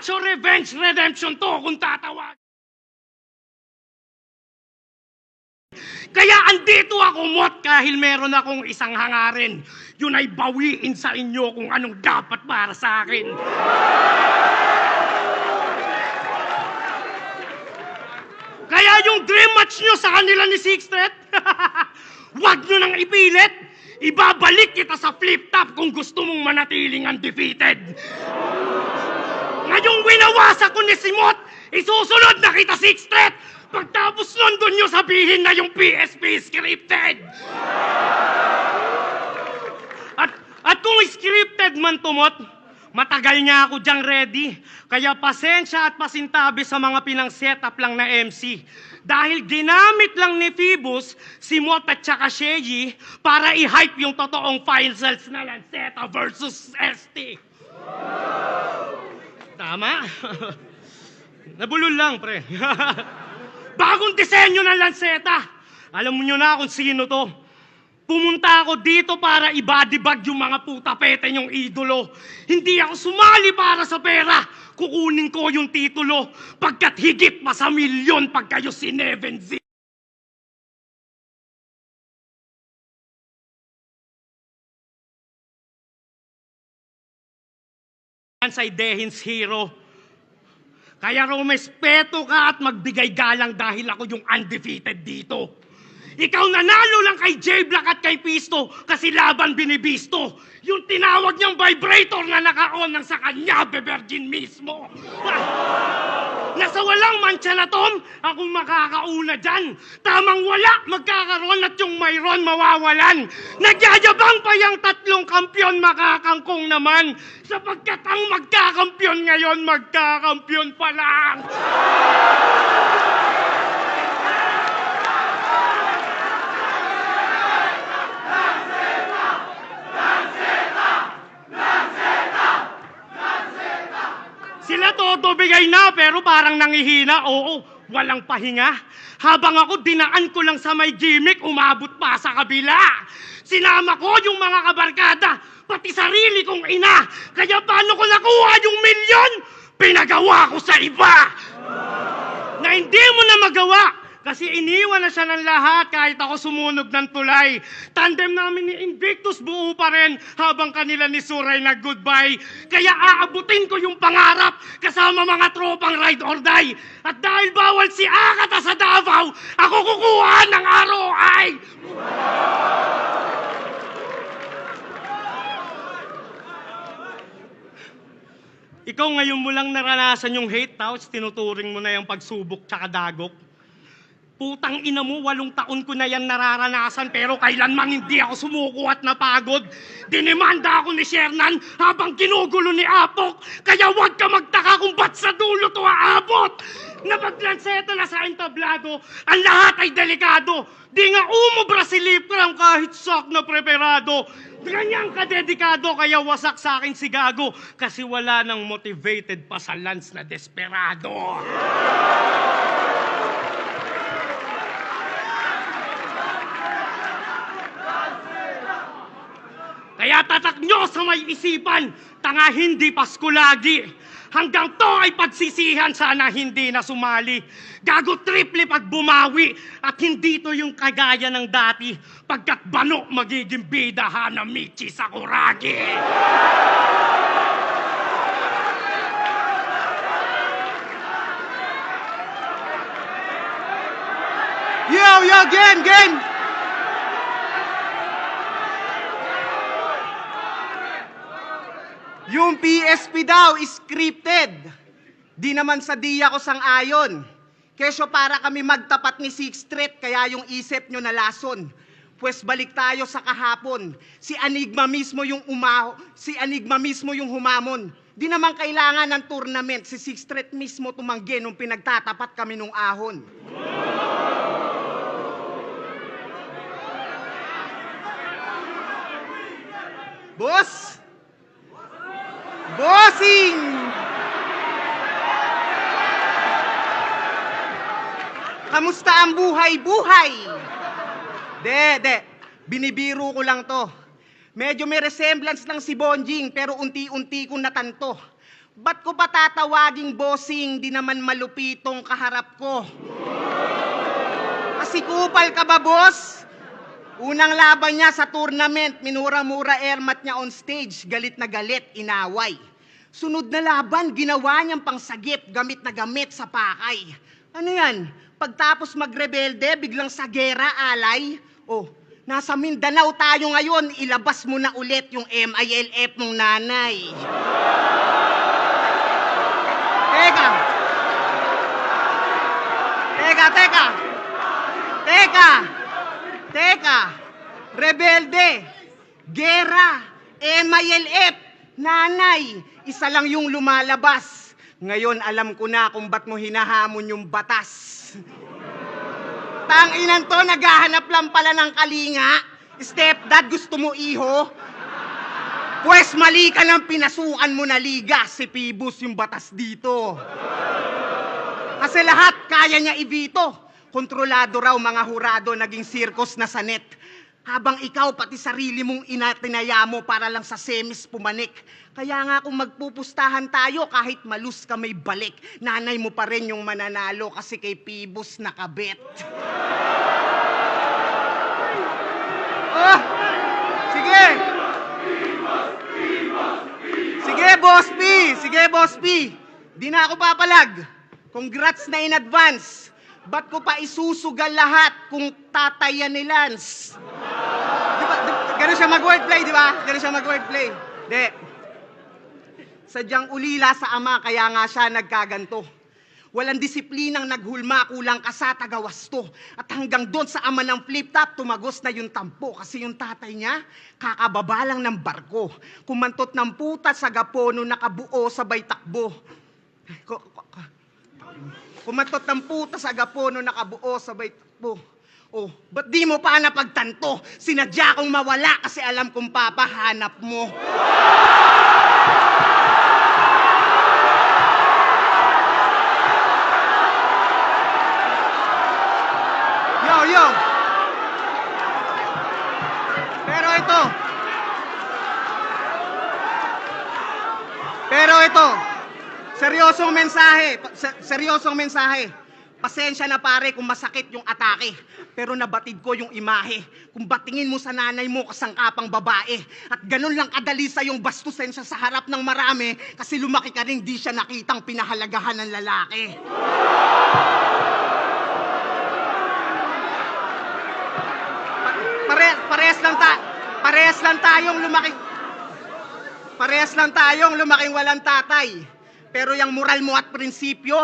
rematch o revenge redemption to kung tatawag. Kaya andito ako, Mot, dahil meron akong isang hangarin. Yun ay bawiin sa inyo kung anong dapat para sa akin. Kaya yung dream match nyo sa kanila ni Sixth Threat, wag nyo nang ipilit. Ibabalik kita sa flip-top kung gusto mong manatiling undefeated. Ngayong winawasak ko ni si Mot, isusunod na kita Sixth Threat. Pagtapos nun, doon nyo sabihin na yung PSP scripted. At kung scripted man tumot, matagal niya ako diyang ready. Kaya pasensya at pasintabi sa mga pinang-setup lang na MC. Dahil ginamit lang ni Phoebus si Mot at saka Sheji para i-hype yung totoong finals na Lanceta versus ST. Tama? Nabulol lang, pre. Bagong disenyo ng Lanceta. Alam mo nyo na kung sino to. Pumunta ako dito para ibadibag yung mga putapete nyong idolo. Hindi ako sumali para sa pera. Kukunin ko yung titulo. Pagkat higit pa sa milyon pag kayo sinevenzi. Sa Dehin's hero. Kaya rumespeto ka at magbigay galang dahil ako yung undefeated dito. Ikaw nanalo lang kay J-Black at kay Pisto kasi laban binibisto. Yung tinawag niyang vibrator na naka-on nang sa kanya, bebergin mismo. Nasa walang mancha na Tom, akong makakauna dyan. Tamang wala, magkakaroon at yung mayroon mawawalan. Nagyayabang pa yung tatlong kampyon, makakangkong naman. Sapagkat ang magkakampyon ngayon, magkakampyon pa lang. Sila todo bigay na pero parang nangihina. Oo, walang pahinga. Habang ako dinaan ko lang sa may gimmick, umabot pa sa kabila. Sinama ko yung mga kabarkada, pati sarili kong ina. Kaya paano ko nakuha yung milyon? Pinagawa ko sa iba. Na hindi mo na magawa. Kasi iniwan na siya ng lahat kahit ako sumunog ng tulay. Tandem namin ni Invictus buo pa rin habang kanila ni Suray nag-goodbye. Kaya aabutin ko yung pangarap kasama mga tropang ride or die. At dahil bawal si Akata sa Davao, ako kukuha ng ROI! Ikaw ngayon mo lang naranasan yung hate, tapos tinuturing mo na yung pagsubok tsaka dagok. Putang ina mo, 8 taon ko na yan nararanasan pero kailanman hindi ako sumuko at napagod. Dinemanda ako ni Shernan habang ginugulo ni Apok. Kaya huwag ka magtaka kung ba't sa dulo to aabot. Napaglanseta na sa entablado, ang lahat ay delikado. Di nga umubra si Lipram kahit sak na preparado. Ganyang kadedikado kaya wasak sa akin si Gago. Kasi wala nang motivated pa sa Lance na desperado. Kaya tatak nyo sa may isipan, tanga hindi Pasko lagi. Hanggang to ay pagsisihan, sana hindi na sumali. Gago triple pag bumawi, at hindi to yung kagaya ng dati. Pagkat bano magiging bida Hanamichi Sakuragi. Yo, game! Yung PSP daw is scripted. Di naman sa diya ko sang-ayon. Kesyo para kami magtapat ni Sixth Threat, kaya yung isip nyo nalason. Pues balik tayo sa kahapon. Si Enigma mismo yung humamon. Di naman kailangan ng tournament. Si Sixth Threat mismo tumanggi nung pinagtatapat kami nung ahon. Boss! Bossing! Kamusta ang buhay-buhay? De. Binibiro ko lang to. Medyo may resemblance lang si Bonjing, pero unti-unti kong natanto. Ba't ko pa tatawaging bossing, di naman malupitong kaharap ko? Kasi kupal ka ba, boss? Unang laban niya sa tournament, minura-mura airmat niya on stage, galit na galit, inaway. Sunod na laban, ginawa niyang pangsagip, gamit na gamit sa pakay. Ano yan? Pagtapos magrebelde, biglang sa gera, alay? Oh, nasa Mindanao tayo ngayon, ilabas mo na ulit yung MILF mong nanay. Teka, rebelde, gera, MILF, nanay, isa lang yung lumalabas. Ngayon alam ko na kung ba't mo hinahamon yung batas. Tanginan to, naghahanap lang pala ng kalinga. Stepdad, gusto mo iho? Pwes mali ka ng pinasukan mo na liga, si Pibus yung batas dito. Kasi lahat kaya niya ibito. Kontrolado raw mga hurado, naging circus na sanet. Habang ikaw pati sarili mong inatinaya mo para lang sa semis pumanik. Kaya nga kung magpupustahan tayo, kahit malus ka may balik, nanay mo pa rin yung mananalo kasi kay Pibus nakabet. Oh, sige! Sige, Boss P! Di na ako papalag. Congrats na in advance. Ba't ko pa isusugal lahat kung tataya ni Lance? Ganun siya mag-wordplay, di ba? Ganun siya mag-wordplay. Di. Sadyang ulila sa ama, kaya nga siya nagkaganto. Walang disiplinang naghulma, kulang ka sa tagawasto. At hanggang doon sa ama ng flip-top, tumagos na yung tampo. Kasi yung tatay niya, kakababa lang ng barko. Kumantot ng puta sa gapono, nakabuo sabay takbo. Kumatot ng puta sa gapono, nakabuo sabay takbo. Oh, ba't di mo pa napagtanto? Sinadya kong mawala kasi alam kong papahanap mo. Yo! Pero ito, seryosong mensahe. Pasensya na pare kung masakit yung atake, pero nabatid ko yung imahe. Kung batingin mo sa nanay mo kasangkapang babae, at ganun lang kadali sa yung bastusin siya sa harap ng marami, kasi lumaki ka rin di siya nakitang pinahalagahan ng lalaki. Parehas lang tayong lumaking walang tatay. Pero yung moral mo at prinsipyo,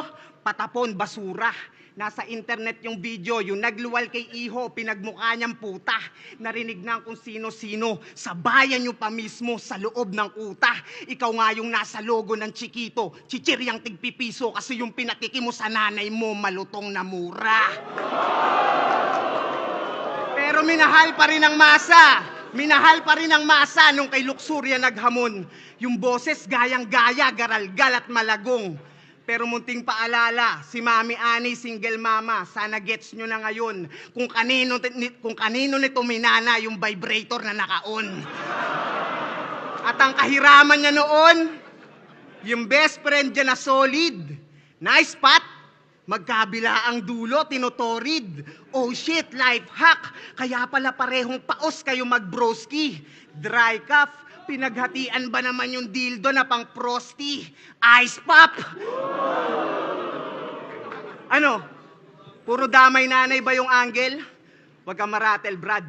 patapon, basura. Nasa internet yung video, yung nagluwal kay Iho, pinagmukha niyang puta. Narinig na kung sino-sino, sa bayan nyo pa mismo, sa loob ng kuta. Ikaw nga yung nasa logo ng Chiquito, chichiryang tigpipiso, kasi yung pinatiki mo sa nanay mo, malutong na mura. Pero minahal pa rin ang masa nung kay Luxuria naghamon. Yung boses gayang-gaya, garalgal at malagong. Pero munting paalala, si Mami Ani, single mama, sana gets nyo na ngayon kung kanino nito minana yung vibrator na naka-on. At ang kahiraman niya noon, yung best friend niya na solid. Nice pat, magkabila ang dulo, tinotorid. Oh shit, life hack. Kaya pala parehong paos kayo mag-broski. Dry cuff, pinaghatian ba naman yung dildo na pang prosty? Ice pop! Ano? Puro damay nanay ba yung angle? Huwag kang maratel, Brad.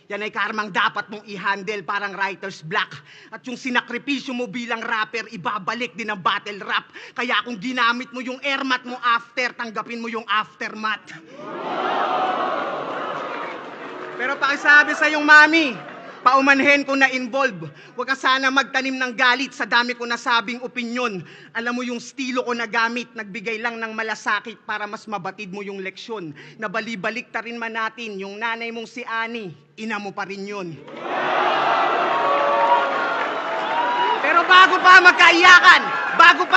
Yan ay karmang dapat mong i-handle parang writer's block. At yung sinakripisyo mo bilang rapper, ibabalik din ang battle rap. Kaya kung ginamit mo yung airmat mo after, tanggapin mo yung aftermath. Pero pakisabi sa yung mami, paumanhin ko na involve. Huwag ka sana magtanim ng galit sa dami ko nasabing opinyon. Alam mo yung estilo ko na gamit, nagbigay lang ng malasakit para mas mabatid mo yung leksyon. Nabalibalik ta rin man natin, yung nanay mong si Ani, ina mo pa rin yun. Pero bago pa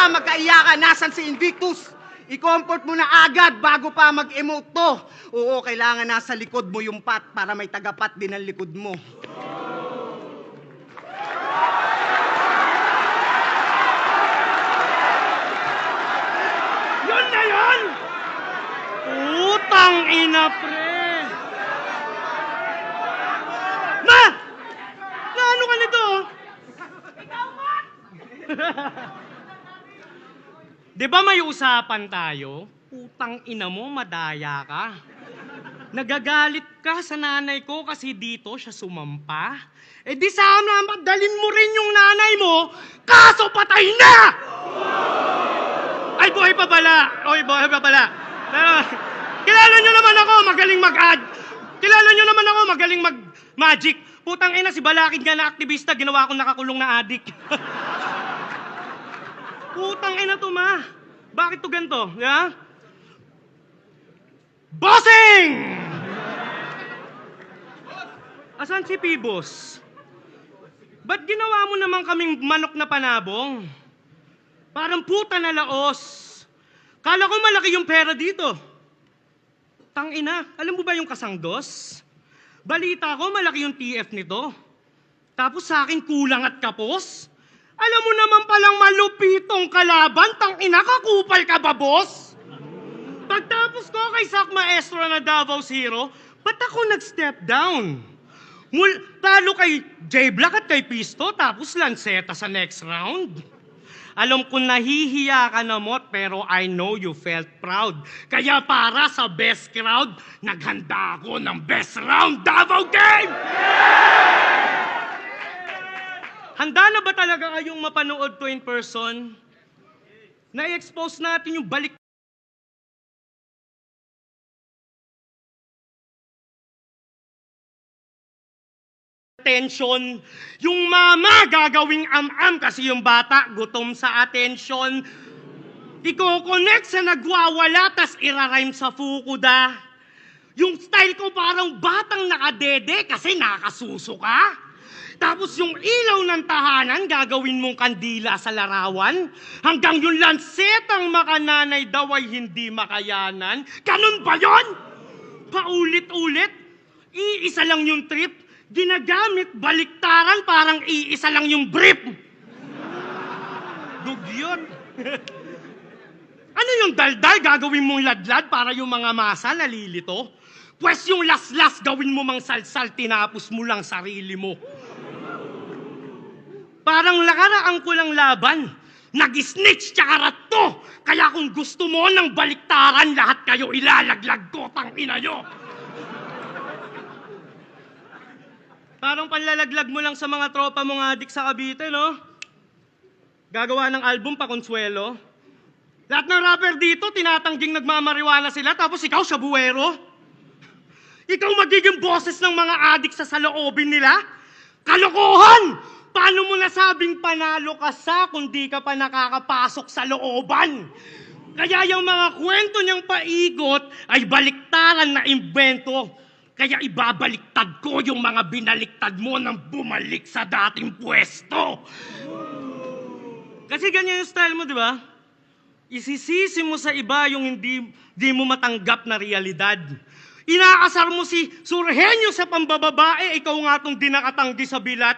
magkaiyakan, nasan si Invictus? I-comfort mo na agad bago pa mag-emote to. Oo, kailangan nasa likod mo yung pat para may tagapat din ang likod mo. na, pre. Ma! Ano ka nito? Di ba may usapan tayo? Putang ina mo, madaya ka. Nagagalit ka sa nanay ko kasi dito siya sumampa. Eh di sana magdalin mo rin yung nanay mo, kaso patay na! Ay, buhay pa pala. Oy, buhay pa pala. Pero, kilala nyo naman ako, magaling mag-ad. Kilala nyo naman ako, magaling mag-magic. Putang ina, si Balakid nga na aktivista, ginawa akong nakakulong na adik. Putang ina to, ma. Bakit to ganito? Yeah? Bossing! Asan si Pibos? Ba't ginawa mo naman kaming manok na panabong? Parang puta na laos. Kala ko malaki yung pera dito. Tangina, alam mo ba yung kasangdos? Balita ko malaki yung TF nito. Tapos sa akin kulang at kapos? Alam mo naman palang malupitong kalaban, tangina, kakupal ka ba, boss? Pagtapos ko kay Sak Maestro na Davao Zero, ba't ako nag-step down? Talo kay J-Black at kay Pisto, tapos lanseta sa next round. Alam ko nahihiya ka na, Mot, pero I know you felt proud. Kaya para sa best crowd, naghanda ako ng best round Davao Game! Handa na ba talaga kayong mapanood to in person? Na-expose natin yung balik attention. Yung mama gagawing am-am kasi yung bata gutom sa attention. Iko-connect sa nagwawala tas irarhyme sa fukuda. Yung style ko parang batang nakadede kasi nakasuso ka. Tapos yung ilaw ng tahanan gagawin mong kandila sa larawan. Hanggang yung lansetang makananay daw ay hindi makayanan. Ganun ba yun? Paulit-ulit. Iisa lang yung trip. Ginagamit baliktaran parang iisa lang yung brief. Dugyot. Ano yung daldal gagawin mong ladlad para yung mga masa nalilito? Pwes yung las-las gawin mo mang salsal tinapos mo lang sarili mo. Parang nakaraan ko lang laban. Nag-snitch tsaka ratto. Kaya kung gusto mo ng baliktaran lahat kayo ilalaglag ko tangina nyo. Parang panlalaglag mo lang sa mga tropa mong adik sa Cavite, no? Gagawa ng album pa Consuelo. Lahat ng rapper dito, tinatangging nagmamariwana sila, tapos ikaw siya buwero. Ikaw magiging boses ng mga adik sa saloobin nila? Kalokohan! Paano mo nasabing panalo ka sa kung di ka pa nakakapasok sa looban? Kaya yung mga kwento niyang paigot ay baliktaran na imbento. Kaya ibabaliktad ko yung mga binaliktad mo nang bumalik sa dating pwesto. Kasi ganyan yung style mo, di ba? Isisisi mo sa iba yung hindi mo matanggap na realidad. Inaasar mo si Surhenyo sa pambababae, ikaw nga tong dinakatanggi sa bilat.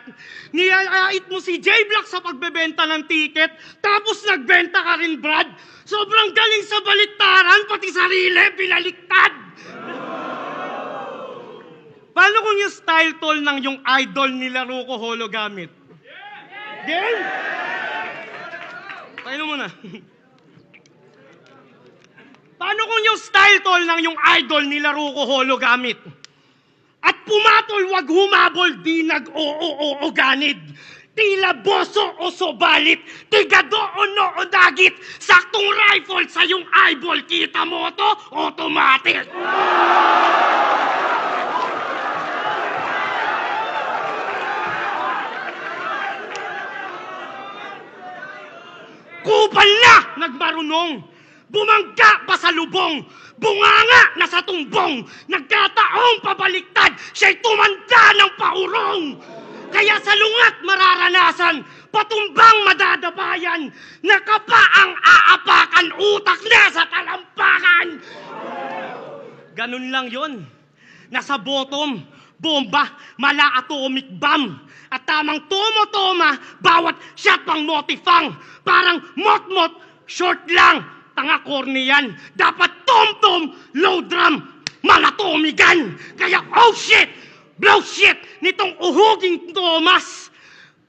Nilalait mo si J-Black sa pagbebenta ng ticket, tapos nagbenta ka rin, Brad. Sobrang galing sa baliktaran, pati sarili, binaliktad. Paano kung yung style tol ng yung idol nila Ruko Holo gamit? Game? Paano mo na? Paano kung yung style tol ng yung idol nila Ruko Holo gamit? At pumatol wag humabol di nag-oo ganid. Tila boso o sobalit, tigado o noo dagit. Saktong rifle sa yung eyeball, kita mo to, automatic. Kupal na nagmarunong, bumangga pa sa lubong, bunganga na sa tumbong, nagkataong pabaliktad, siya'y tumanda ng paurong. Kaya sa lungat mararanasan, patumbang madadabayan, nakapa ang aapakan, utak na sa talampakan. Ganun lang yon. Nasa bottom, bomba, mala atomic bomb. At tamang tomo-toma, bawat shot pang motifang. Parang mot-mot, short lang. Tanga corny yan. Dapat tom-tom, low drum. Mga Tommy gun! Kaya oh shit! Blow shit! Nitong uhuging Thomas!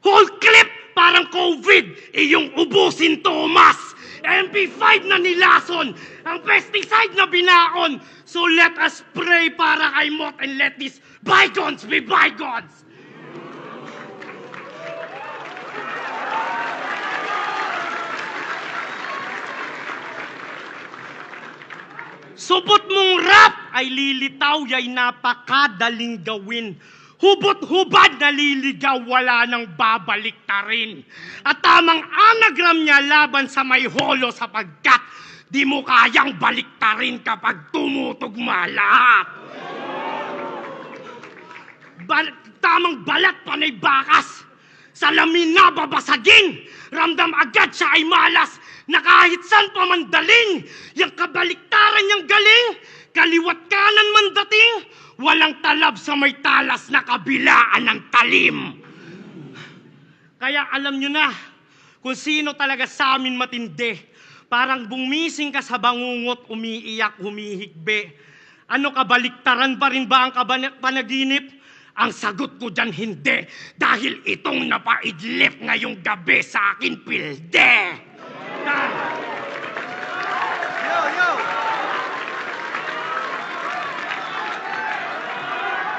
Whole clip parang COVID! Iyong ubusin Thomas! MP5 na nilason! Ang pesticide na binaon! So let us pray para kay Mot and let these bygones be bygones! Supot mong rap ay lilitaw, yay napakadaling gawin. Hubot-hubad naliligaw, wala nang babalik ta rin. At tamang anagram niya laban sa may holo sapagkat di mo kayang balik ta rin kapag tumutugma lahat. Tamang balat panay bakas, salamin na babasagin, ramdam agad siya ay malas, na kahit saan pa man daling, yung kabaliktaran niyang galing, kaliwat kanan man dating, walang talab sa may talas na kabilaan ng talim. Kaya alam nyo na kung sino talaga sa amin matindi. Parang bumising ka sa bangungot, umiiyak, humihigbe. Ano, kabaliktaran pa rin ba ang panaginip? Ang sagot ko dyan, hindi. Dahil itong napaidlip ngayong gabi sa akin pilde. Yo, yo!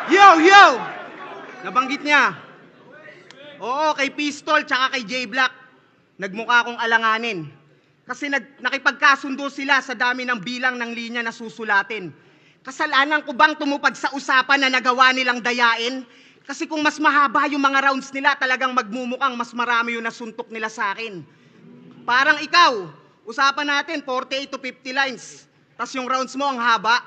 Yo, yo! Nabanggit niya. Oo, kay Pistol tsaka kay J-Black. Nagmukha akong alanganin. Kasi nakipagkasundo sila sa dami ng bilang ng linya na susulatin. Kasalanan ko bang tumupad sa usapan na nagawa nilang dayain? Kasi kung mas mahaba yung mga rounds nila, talagang magmumukhang mas marami yung nasuntok nila sa akin. Parang ikaw, usapan natin 48 to 50 lines. Tas yung rounds mo ang haba.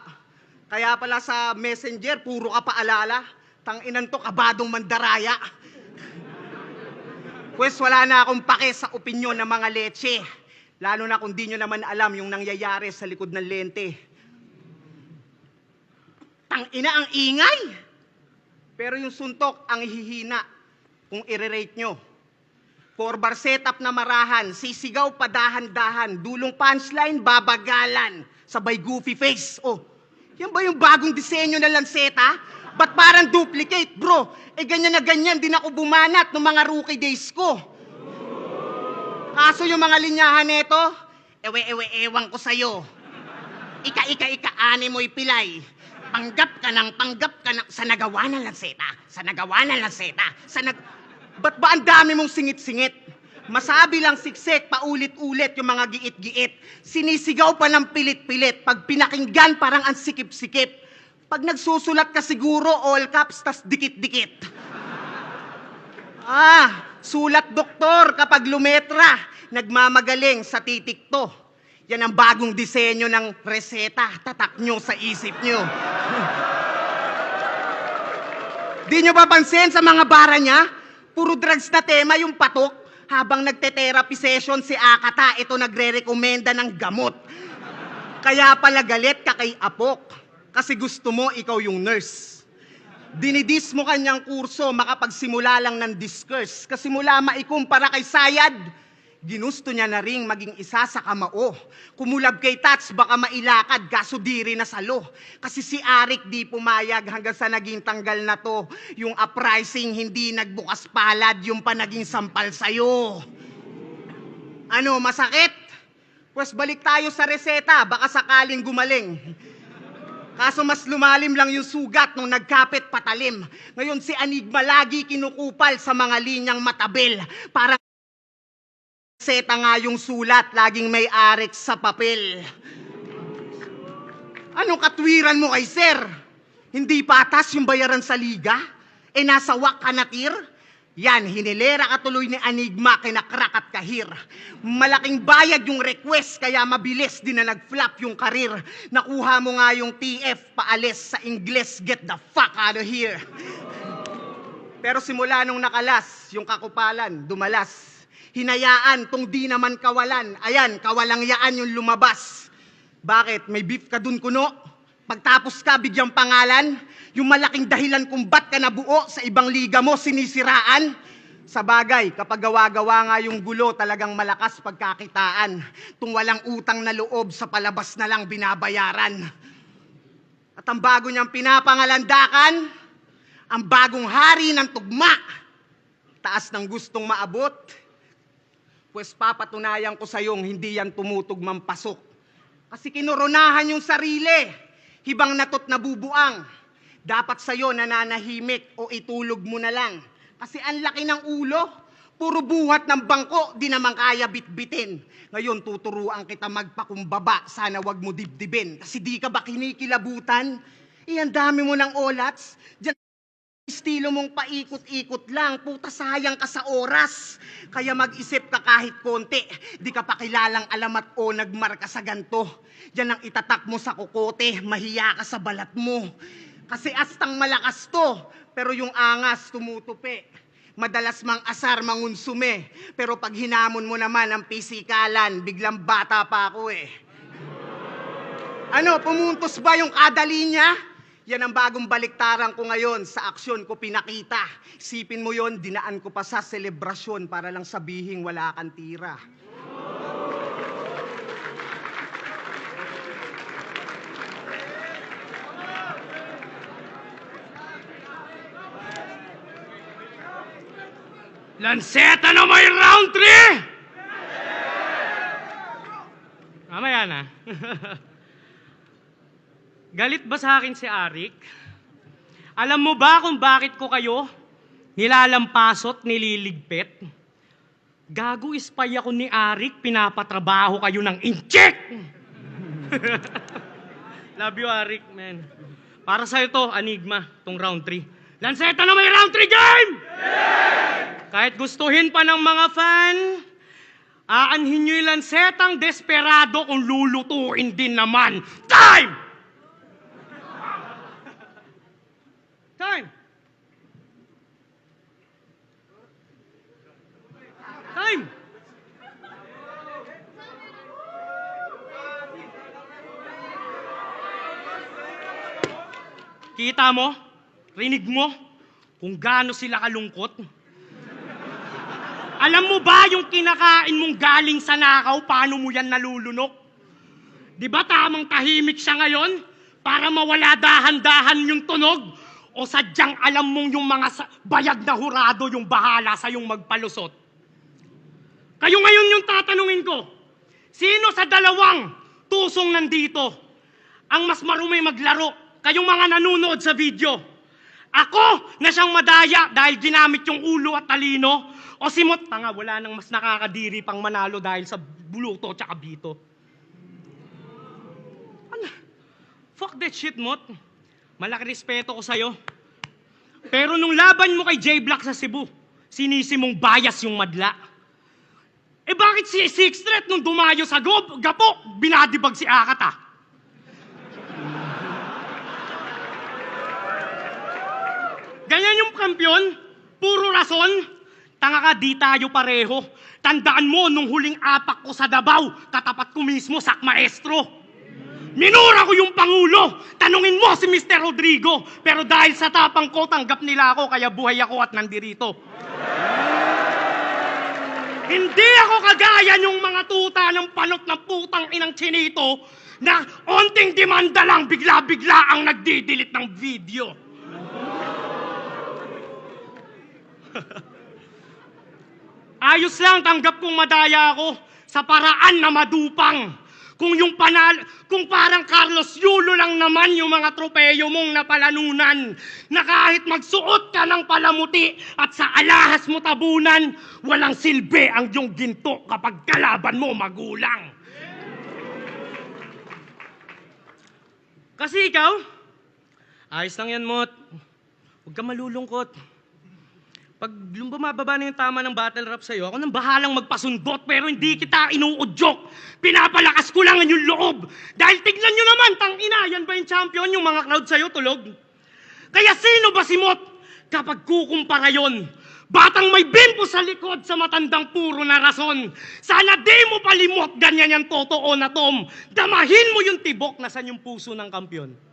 Kaya pala sa messenger, puro ka paalala. Tanginan to, kabadong mandaraya. Pues wala na akong pake sa opinyon ng mga leche. Lalo na kung di nyo naman alam yung nangyayari sa likod ng lente. Tangina ang ingay! Pero yung suntok ang hihina kung i-rate nyo. 4-bar setup na marahan, sisigaw pa dahan-dahan, dulong punchline, babagalan, sabay goofy face. Oh, yan ba yung bagong disenyo na lanseta? Ba't parang duplicate, bro? Eh ganyan na ganyan, din ako bumanat ng mga rookie days ko. Kaso yung mga linyahan neto, ewan ko sa'yo. Ika-ika-ika-ani mo'y pilay. Panggap ka ng sa nagawa ng lanseta. Ba't ba ang dami mong singit-singit? Masabi lang siksik, paulit-ulit yung mga giit-giit. Sinisigaw pa ng pilit-pilit. Pag pinakinggan, parang ang sikip-sikip. Pag nagsusulat ka siguro, all caps, tas dikit-dikit. Sulat doktor kapag lumetra. Nagmamagaling sa titik to. Yan ang bagong disenyo ng reseta. Tatak nyo sa isip nyo. Di nyo ba pansin sa mga bara niya? Puro drugs na tema yung patok. Habang nagte-therapy session si Akata, ito nagre-rekomenda ng gamot. Kaya pala galit ka kay Apok. Kasi gusto mo ikaw yung nurse. Dinidis mo kanyang kurso, makapagsimula lang ng discourse. Kasi mula maikumpara kay Sayad, ginusto niya na ring maging isa sa kamao. Kumulab kay Tats, baka mailakad, kaso diri na salo. Kasi si Arik di pumayag hanggang sa naging tanggal na to. Yung uprising hindi nagbukas palad, yung pa naging sampal sa'yo. Ano, masakit? Pues balik tayo sa reseta, baka sakaling gumaling. Kaso mas lumalim lang yung sugat nung nagkapit patalim. Ngayon si Anigma lagi kinukupal sa mga linyang matabil. Parang seta nga yung sulat, laging may arik sa papel. Anong katwiran mo kay sir? Hindi patas yung bayaran sa liga? E nasa wak ka na tir? Yan, hinilera ka tuloy ni Anigma, kinakrak at kahir. Malaking bayad yung request, kaya mabilis din na nag-flop yung karir. Nakuha mo nga yung TF, paalis sa Ingles, get the fuck out of here. Pero simula nung nakalas, yung kakupalan, dumalas. Hinayaan tong di naman kawalan. Ayan, kawalangyaan yung lumabas. Bakit? May beef ka dun kuno? Pagtapos ka, bigyang pangalan? Yung malaking dahilan kung ba't ka nabuo sa ibang liga mo, sinisiraan? Sa bagay, kapag gawa-gawa nga yung gulo, talagang malakas pagkakitaan. Tung walang utang na loob, sa palabas na lang binabayaran. At ang bago niyang pinapangalandakan, ang bagong hari ng tugma. Taas ng gustong maabot, pues papatunayan ko sa iyong hindi yan tumutugmang pasok. Kasi kinoronahan yung sarili, hibang natot nabubuang. Dapat sa'yo nananahimik o itulog mo na lang. Kasi ang laki ng ulo, puro buhat ng bangko, di naman kaya bitbitin. Ngayon tuturuan kita magpakumbaba, sana wag mo dibdibin. Kasi di ka ba kinikilabutan? Ang dami mo ng olats. Diyan estilo mong paikot-ikot lang, puta sayang ka sa oras. Kaya mag-isip ka kahit konti, di ka pa kilalang alamat o nagmarka sa ganto. Yan ang itatak mo sa kukote, mahiya ka sa balat mo. Kasi astang malakas to, pero yung angas tumutupi. Madalas mang asar mangunsume, pero pag hinamon mo naman ang pisikalan, biglang bata pa ako eh. Ano, pumuntos ba yung kada linya? Yan ang bagong baliktaran ko ngayon, sa aksyon ko pinakita. Isipin mo yon, dinaan ko pa sa selebrasyon para lang sabihing wala kang tira. Lanseta na may round 3! Mamaya na. Galit ba sa akin si Arik? Alam mo ba kung bakit ko kayo nilalampasot, nililigpit? Gago, ispay ako ni Arik, pinapatrabaho kayo ng incheck! Love you, Arik, man. Para sa'yo to, Enigma, tong round 3. Lanseta na may round 3 game! Kahit gustuhin pa ng mga fan, aanhin nyo yung Lansetang desperado kung lulutuin din naman. Time! Time! Time! Kita mo? Rinig mo? Kung gaano sila kalungkot? Alam mo ba yung kinakain mong galing sa nakaw, paano mo yan nalulunok? Di ba tamang tahimik siya ngayon? Para mawala dahan-dahan yung tunog? O sadyang alam mong yung mga bayag na hurado yung bahala sa yung magpalusot? Kayo ngayon yung tatanungin ko, sino sa dalawang tusong nandito ang mas marumi maglaro? Kayong mga nanonood sa video. Ako na siyang madaya dahil ginamit yung ulo at talino? O si Mot, tanga, wala nang mas nakakadiri pang manalo dahil sa buluto at bito. Ano? Fuck that shit, Mot. Malaki respeto ko sa'yo. Pero nung laban mo kay J-Block sa Cebu, sinisi mong bias yung madla. Eh bakit si Six Threat nung dumayo sa Gapo, binadibag si Akat ah? Ganyan yung kampiyon? Puro rason? Tanga ka, di tayo pareho. Tandaan mo, nung huling apak ko sa Davao, katapat ko mismo, sak maestro. Minura ko yung Pangulo! Tanungin mo si Mr. Rodrigo! Pero dahil sa tapang ko, tanggap nila ako, kaya buhay ako at nandirito. Hindi ako kagaya yung mga tuta ng panot na putang inang chinito na onting demanda lang, bigla-bigla ang nagdidelete ng video. Ayos lang, tanggap kong madaya ako sa paraan na madupang. Kung parang Carlos Yulo lang naman yung mga tropeyo mong napalanunan, na kahit magsuot ka ng palamuti at sa alahas mo tabunan, walang silbi ang iyong ginto kapag kalaban mo magulang. Kasi ikaw, ayos lang yan, Mot. Huwag ka malulungkot. Pag bumababa na yung tama ng battle rap sa'yo, ako nang bahalang magpasundot, pero hindi kita inuudyok. Pinapalakas ko lang yung loob. Dahil tignan nyo naman, tangina, yan ba yung champion? Yung mga crowd sa'yo, tulog? Kaya sino ba si Mot kapag kukumpara yon? Batang may bimpo sa likod sa matandang puro na rason. Sana di mo palimot, ganyan yung totoo na tom. Damahin mo yung tibok, nasan yung puso ng kampiyon.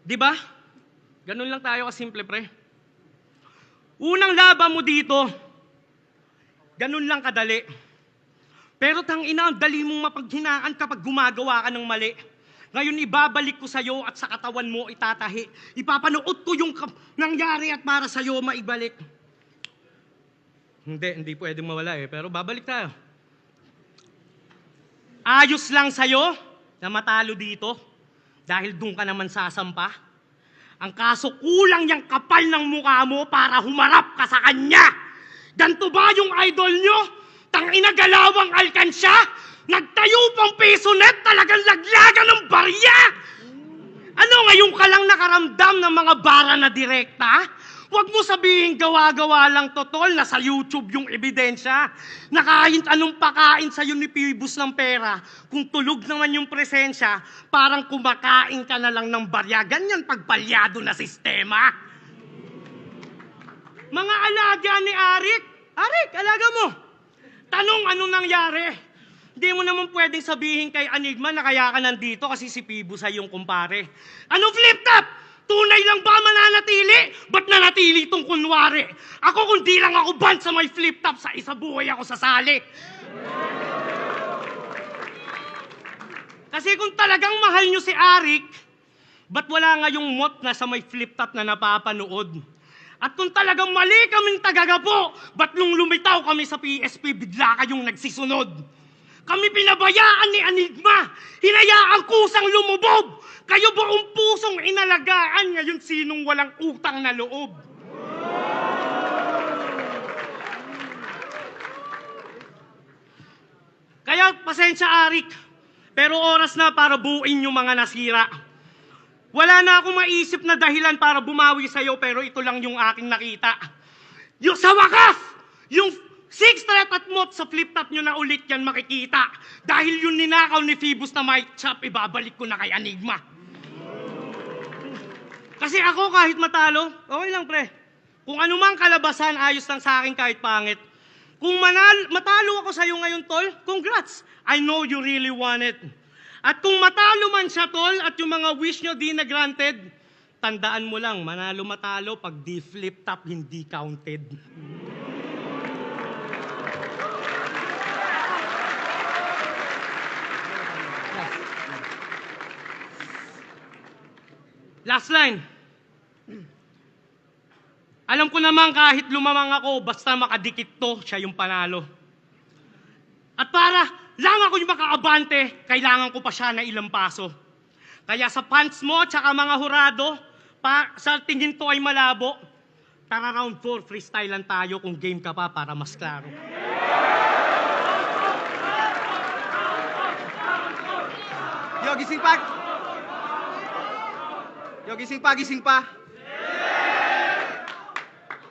Di ba? Ganun lang tayo kasimple, pre. Unang laban mo dito, Ganun lang kadali. Pero tangina, ang dali mong mapaghinaan kapag gumagawa ka ng mali. Ngayon ibabalik ko sa'yo at sa katawan mo itatahi. Ipapanood ko yung nangyari at para sa'yo maibalik. Hindi pwedeng mawala pero babalik tayo. Ayos lang sa'yo na matalo dito dahil doon ka naman sasampa. Ang kaso kulang yung kapal ng mukha mo para humarap ka sa kanya. Ganto ba yung idol nyo? Tangina galawang alkansya? Nagtayo pang peso net, talagang laglagan ng barya! Ano ngayon ka lang nakaramdam ng mga bara na direkta? Huwag mo sabihin gawa-gawa lang totol na sa YouTube yung ebidensya na kahit anong pakain sa'yo ni Phoebus ng pera, kung tulog naman yung presensya, parang kumakain ka na lang ng barya. Ganyan pagpalyado na sistema. Mga alaga ni Arik, alaga mo. Tanong anong nangyari? Hindi mo naman pwedeng sabihin kay Enigma na kaya ka nandito kasi si Phoebus ay yung kumpare. Ano flip top? Tunay lang ba mananatili? Ba't nanatili itong kunwari? Ako kundi lang ako band sa may flip top, sa isa buhay ako sasali. Kasi kung talagang mahal nyo si Arik, ba't wala nga yung mot na sa may flip top na napapanood? At kung talagang mali kaming tagagapo, ba't nung lumitaw kami sa PSP, bigla kayong nagsisunod? Kami pinabayaan ni Enigma, hinayaan kusang lumubob. Kayo buong pusong inalagaan, ngayon sinong walang utang na loob? Kaya pasensya Arik, pero oras na para buuin yung mga nasira. Wala na akong maisip na dahilan para bumawi sa'yo, pero ito lang yung aking nakita. Yung sa wakas, yung 6 threat at mot sa flip-top nyo na ulit yan makikita. Dahil yung ninakaw ni Phoebus na mic chop, ibabalik ko na kay Enigma. Kasi ako kahit matalo, okay lang pre. Kung anumang kalabasan, ayos lang sa akin kahit pangit. Kung matalo ako sa'yo ngayon, tol, congrats. I know you really want it. At kung matalo man siya, tol, at yung mga wish nyo di na granted, tandaan mo lang, manalo-matalo, pag di flip-top, hindi counted. Last line. Alam ko naman kahit lumamang ako, basta makadikit to, siya yung panalo. At para lang ako yung makaabante, kailangan ko pa siya na ilang paso. Kaya sa pants mo, tsaka mga hurado, sa tingin to ay malabo, tara round 4, freestyle lang tayo kung game ka pa para mas klaro. Yo, gising pa! Yo, gising pa!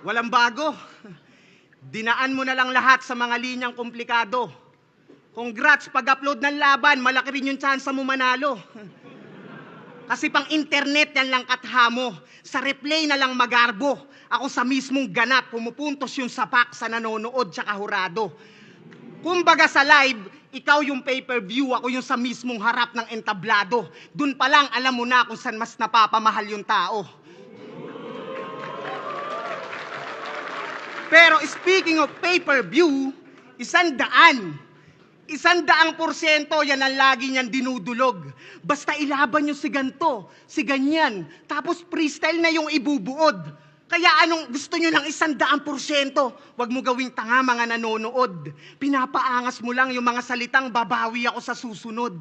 Walang bago. Dinaan mo na lang lahat sa mga linyang komplikado. Congrats, pag-upload ng laban, malaki rin yung chance mo manalo. Kasi pang internet yan lang katha mo. Sa replay na lang magarbo. Ako sa mismong ganap, pumupuntos yung sapak sa nanonood tsaka hurado. Kumbaga sa live, ikaw yung pay-per-view, ako yung sa mismong harap ng entablado. Dun pa lang alam mo na kung saan mas napapamahal yung tao. Pero speaking of pay-per-view, 100%. 100% yan ang lagi niyan dinudulog. Basta ilaban nyo si ganto, si ganyan, tapos freestyle na yung ibubuod. Kaya anong gusto nyo ng 100%? Huwag mo gawing tanga mga nanonood. Pinapaangas mo lang yung mga salitang babawi ako sa susunod.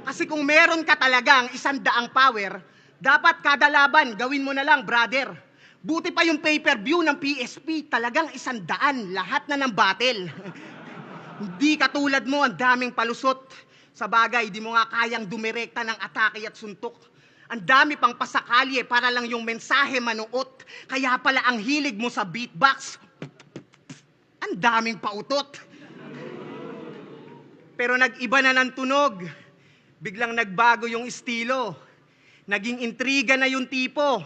Kasi kung meron ka talagang 100 power, dapat kada laban gawin mo na lang, brother. Buti pa yung pay-per-view ng PSP, talagang 100, lahat na ng battle. Hindi katulad mo, ang daming palusot. Sa bagay, di mo nga kayang dumirekta ng atake at suntok. Ang dami pang pasakali para lang yung mensahe manuot. Kaya pala ang hilig mo sa beatbox. Ang daming pautot. Pero nag-iba na ng tunog. Biglang nagbago yung estilo. Naging intriga na yung tipo.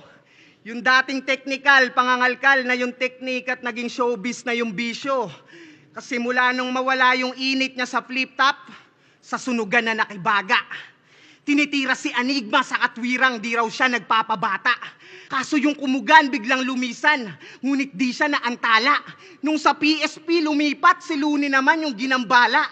Yung dating technical, pangangalkal na yung technique at naging showbiz na yung bisyo. Kasi mula nung mawala yung init niya sa flip-top, sa sunugan na nakibaga. Tinitira si Enigma sa katwirang di raw siya nagpapabata. Kaso yung kumugan biglang lumisan, ngunit di siya naantala. Nung sa PSP lumipat, si Luni naman yung ginambala.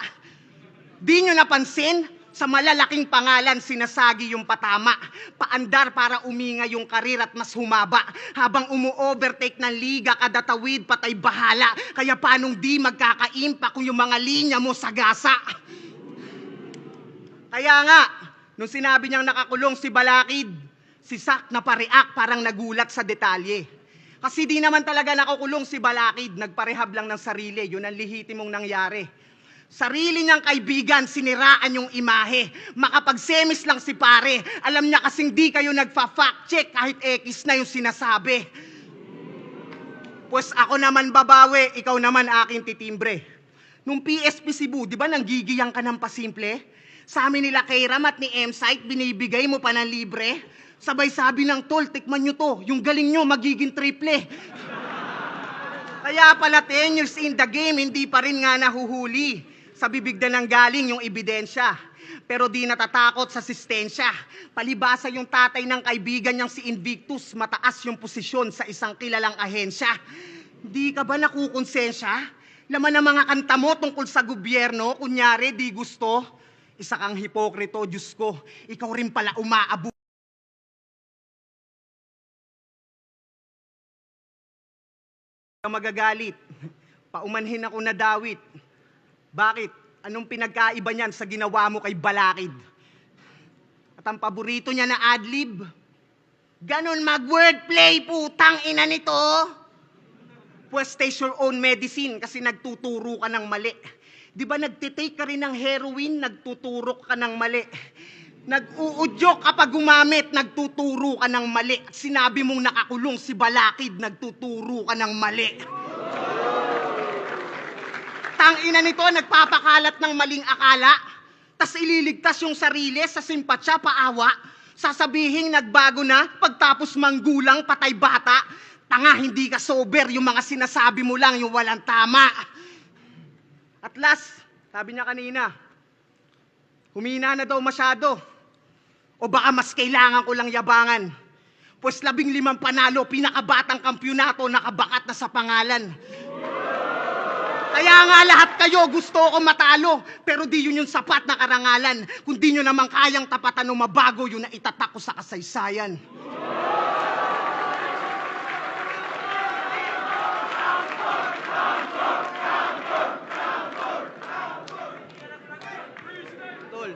Di nyo napansin? Sa malalaking pangalan sinasagi yung patama. Paandar para uminga yung karir at mas humaba. Habang umu-overtake ng liga, kada tawid patay bahala. Kaya paanong di magkakaimpa kung yung mga linya mo sagasa? Kaya nga, nung sinabi niyang nakakulong si Balakid, si Sak na pareak parang nagulat sa detalye. Kasi di naman talaga nakakulong si Balakid, nagparehab lang ng sarili, yun ang lihitimong nangyari. Sarili niyang kaibigan, siniraan yung imahe. Makapag-semis lang si pare, alam niya kasing di kayo nagfa-fact check kahit X na yung sinasabi. Pues ako naman babawi, ikaw naman aking titimbre. Nung PSP Cebu, di ba nanggigiyang ka ng pasimple? Sa amin nila kay Ram at ni M-Site, binibigay mo pa ng libre. Sabay sabi ng tol, tikman nyo to, yung galing nyo magiging triple. Kaya pala 10 years in the game, hindi pa rin nga nahuhuli. Sa bibig na nang galing yung ebidensya. Pero di natatakot sa sistensya. Palibasa yung tatay ng kaibigan niyang si Invictus, mataas yung posisyon sa isang kilalang ahensya. Di ka ba nakukonsensya? Laman ng mga kanta mo tungkol sa gobyerno, kunyari di gusto. Isa kang hipokrito, Diyos ko. Ikaw rin pala umaabu. Magagalit. Paumanhin ako na dawit. Bakit? Anong pinagkaiba niyan sa ginawa mo kay Balakid? At ang paborito niya na adlib, ganon mag-wordplay, putang ina nito. Pues taste your own medicine kasi nagtuturo ka ng mali. Di ba nagtitake ka rin ng heroin, nagtuturok ka ng mali. Nag-uudyok kapag gumamit, nagtuturo ka ng mali. At sinabi mong nakakulong si Balakid, nagtuturo ka ng mali. Tangina nito, nagpapakalat ng maling akala. Tas ililigtas yung sarili sa simpatsya, paawa. Sasabihin nagbago na, pagtapos manggulang, patay bata. Tanga, hindi ka sober, yung mga sinasabi mo lang, yung walang tama. At last, sabi niya kanina, humina na daw masyado. O baka mas kailangan ko lang yabangan. Pues 15 panalo, pinakabatang kampyonato, nakabakat na sa pangalan. Kaya nga lahat kayo gusto ko matalo, pero di yun yung sapat na karangalan. Kung di nyo naman kayang tapatan o mabago, yun na itatak ko sa kasaysayan. Tol.